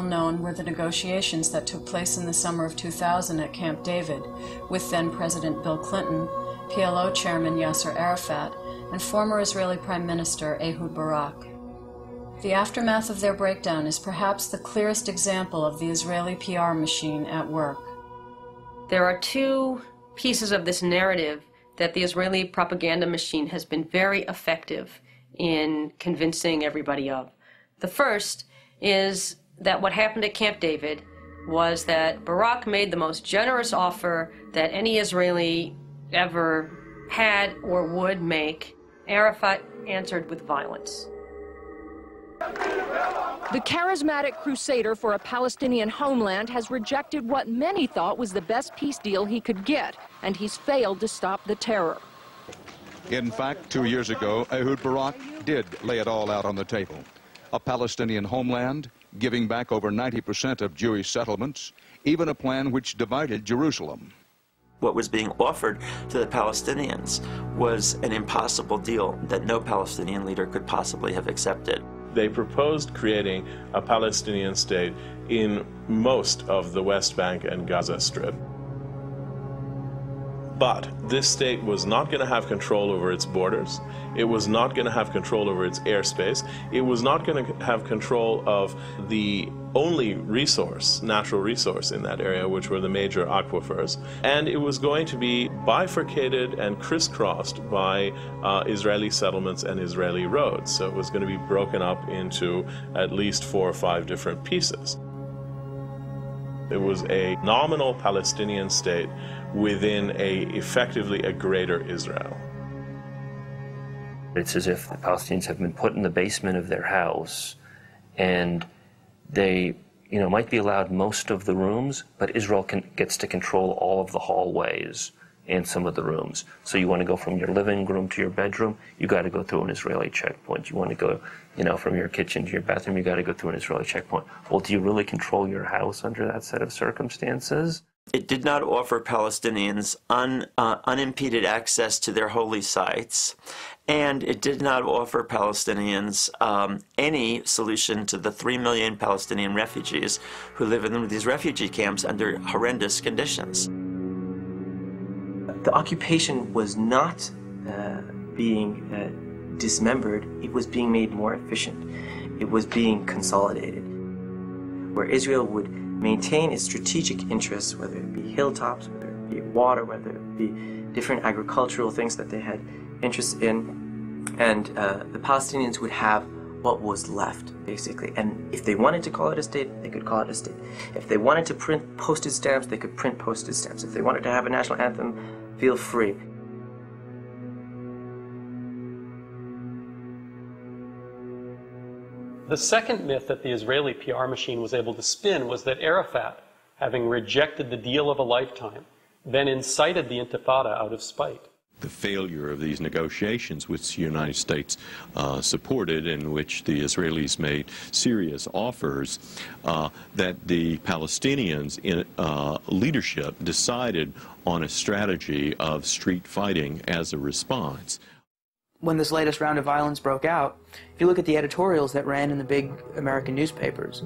Known were the negotiations that took place in the summer of 2000 at Camp David with then-President Bill Clinton, PLO Chairman Yasser Arafat, and former Israeli Prime Minister Ehud Barak. The aftermath of their breakdown is perhaps the clearest example of the Israeli PR machine at work. There are two pieces of this narrative that the Israeli propaganda machine has been very effective in convincing everybody of. The first is that what happened at Camp David was that Barak made the most generous offer that any Israeli ever had or would make. Arafat answered with violence. The charismatic crusader for a Palestinian homeland has rejected what many thought was the best peace deal he could get, and he's failed to stop the terror. In fact, 2 years ago, Ehud Barak did lay it all out on the table. A Palestinian homeland, giving back over 90% of Jewish settlements, even a plan which divided Jerusalem. What was being offered to the Palestinians was an impossible deal that no Palestinian leader could possibly have accepted. They proposed creating a Palestinian state in most of the West Bank and Gaza Strip. But this state was not going to have control over its borders. It was not going to have control over its airspace. It was not going to have control of the only resource, natural resource in that area, which were the major aquifers. And it was going to be bifurcated and crisscrossed by Israeli settlements and Israeli roads. So it was going to be broken up into at least 4 or 5 different pieces. It was a nominal Palestinian state within effectively a greater Israel. It's as if the Palestinians have been put in the basement of their house, and they, might be allowed most of the rooms, but Israel gets to control all of the hallways and some of the rooms. So you want to go from your living room to your bedroom, you got to go through an Israeli checkpoint. You want to go, from your kitchen to your bathroom, you got to go through an Israeli checkpoint. Well, do you really control your house under that set of circumstances? It did not offer Palestinians unimpeded access to their holy sites, and it did not offer Palestinians any solution to the 3 million Palestinian refugees who live in these refugee camps under horrendous conditions. The occupation was not being dismembered, it was being made more efficient. It was being consolidated, where Israel would maintain its strategic interests, whether it be hilltops, whether it be water, whether it be different agricultural things that they had interest in, and the Palestinians would have what was left, basically. And if they wanted to call it a state, they could call it a state. If they wanted to print postage stamps, they could print postage stamps. If they wanted to have a national anthem, feel free. The second myth that the Israeli PR machine was able to spin was that Arafat, having rejected the deal of a lifetime, then incited the Intifada out of spite. The failure of these negotiations, which the United States supported, in which the Israelis made serious offers, that the Palestinians in leadership decided on a strategy of street fighting as a response. When this latest round of violence broke out, if you look at the editorials that ran in the big American newspapers,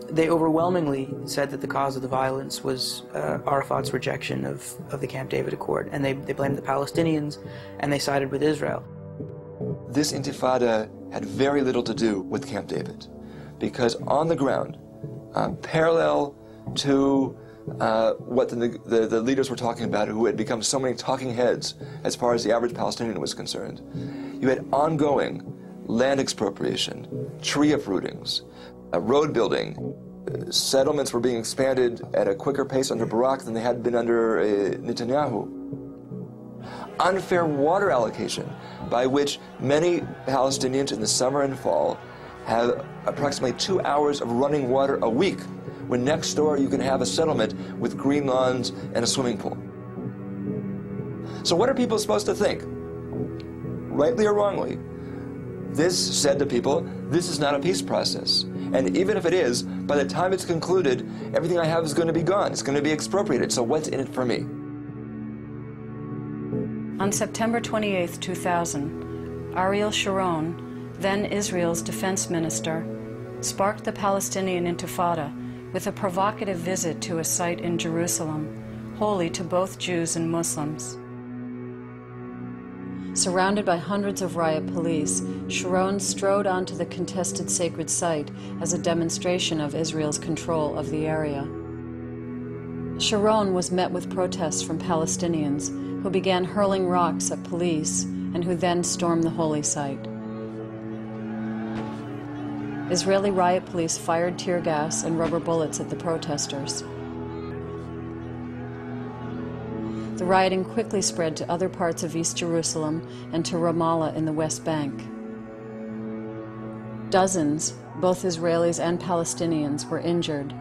they overwhelmingly said that the cause of the violence was Arafat's rejection of the Camp David Accord, and they blamed the Palestinians, and they sided with Israel. This intifada had very little to do with Camp David, because on the ground, parallel to what the leaders were talking about, who had become so many talking heads as far as the average Palestinian was concerned, you had ongoing land expropriation, tree uprootings, road building. Settlements were being expanded at a quicker pace under Barak than they had been under Netanyahu. Unfair water allocation, by which many Palestinians in the summer and fall have approximately 2 hours of running water a week, when next door you can have a settlement with green lawns and a swimming pool. So what are people supposed to think? Rightly or wrongly, this said to people, this is not a peace process. And even if it is, by the time it's concluded, everything I have is going to be gone. It's going to be expropriated. So what's in it for me? On September 28, 2000, Ariel Sharon, then Israel's defense minister, sparked the Palestinian Intifada with a provocative visit to a site in Jerusalem, holy to both Jews and Muslims. Surrounded by hundreds of riot police, Sharon strode onto the contested sacred site as a demonstration of Israel's control of the area. Sharon was met with protests from Palestinians, who began hurling rocks at police and who then stormed the holy site. Israeli riot police fired tear gas and rubber bullets at the protesters. The rioting quickly spread to other parts of East Jerusalem and to Ramallah in the West Bank. Dozens, both Israelis and Palestinians, were injured.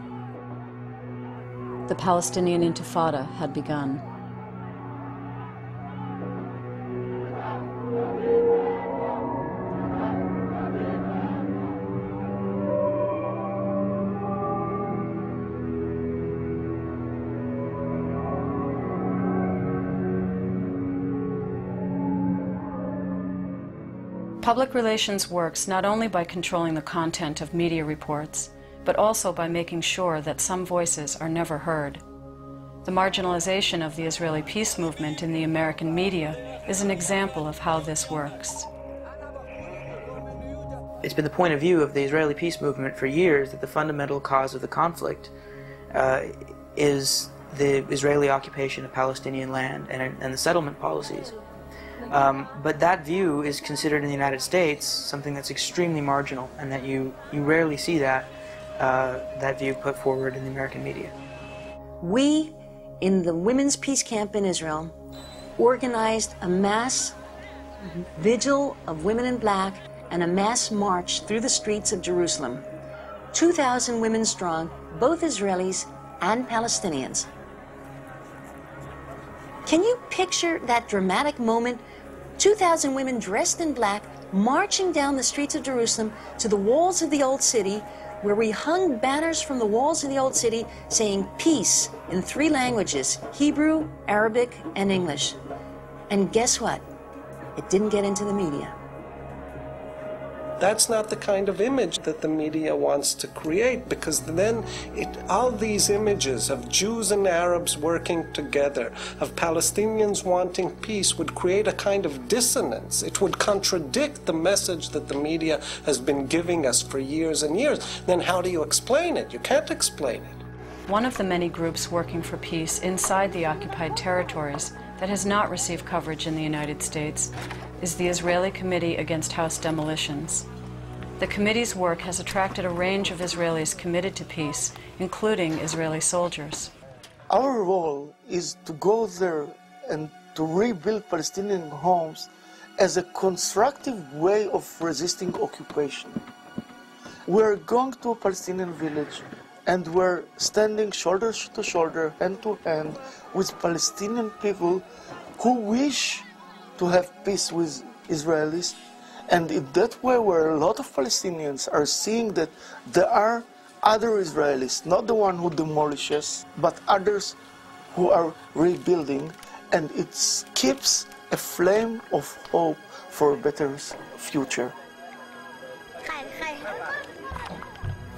The Palestinian Intifada had begun. Public relations works not only by controlling the content of media reports, but also by making sure that some voices are never heard. The marginalization of the Israeli peace movement in the American media is an example of how this works. It's been the point of view of the Israeli peace movement for years that the fundamental cause of the conflict is the Israeli occupation of Palestinian land and the settlement policies. But that view is considered in the United States something that's extremely marginal, and that you rarely see that view put forward in the American media. We, in the Women's Peace Camp in Israel, organized a mass vigil of women in black and a mass march through the streets of Jerusalem. 2,000 women strong, both Israelis and Palestinians. Can you picture that dramatic moment? 2,000 women dressed in black marching down the streets of Jerusalem to the walls of the Old City, where we hung banners from the walls of the Old City saying peace in 3 languages, Hebrew, Arabic, and English. And guess what? It didn't get into the media. That's not the kind of image that the media wants to create, because then all these images of Jews and Arabs working together, of Palestinians wanting peace, would create a kind of dissonance. It would contradict the message that the media has been giving us for years and years. Then how do you explain it? You can't explain it. One of the many groups working for peace inside the occupied territories that has not received coverage in the United States is the Israeli Committee Against House Demolitions. The committee's work has attracted a range of Israelis committed to peace, including Israeli soldiers. Our role is to go there and to rebuild Palestinian homes as a constructive way of resisting occupation. We're going to a Palestinian village and we're standing shoulder to shoulder, hand to hand, with Palestinian people who wish to have peace with Israelis. And in that way, where a lot of Palestinians are seeing that there are other Israelis, not the one who demolishes, but others who are rebuilding, and it keeps a flame of hope for a better future.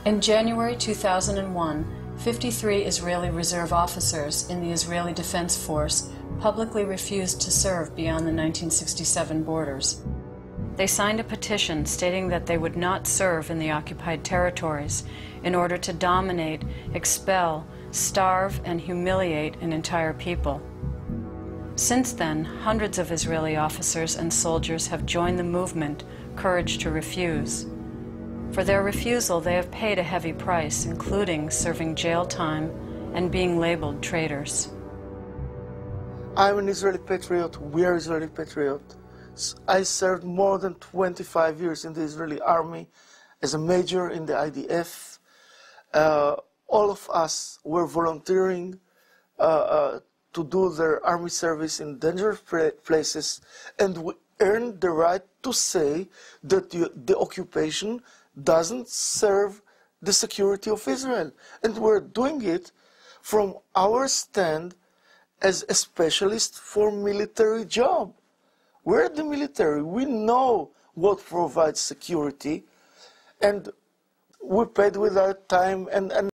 In January 2001, 53 Israeli reserve officers in the Israeli Defense Force publicly refused to serve beyond the 1967 borders. They signed a petition stating that they would not serve in the occupied territories in order to dominate, expel, starve, and humiliate an entire people. Since then, hundreds of Israeli officers and soldiers have joined the movement, Courage to Refuse. For their refusal, they have paid a heavy price, including serving jail time and being labeled traitors. I'm an Israeli patriot. We are Israeli patriots. I served more than 25 years in the Israeli army as a major in the IDF. All of us were volunteering to do their army service in dangerous places, and we earned the right to say that the occupation doesn't serve the security of Israel. And we're doing it from our stand as a specialist for military job. We're the military. We know what provides security, and we paid with our time and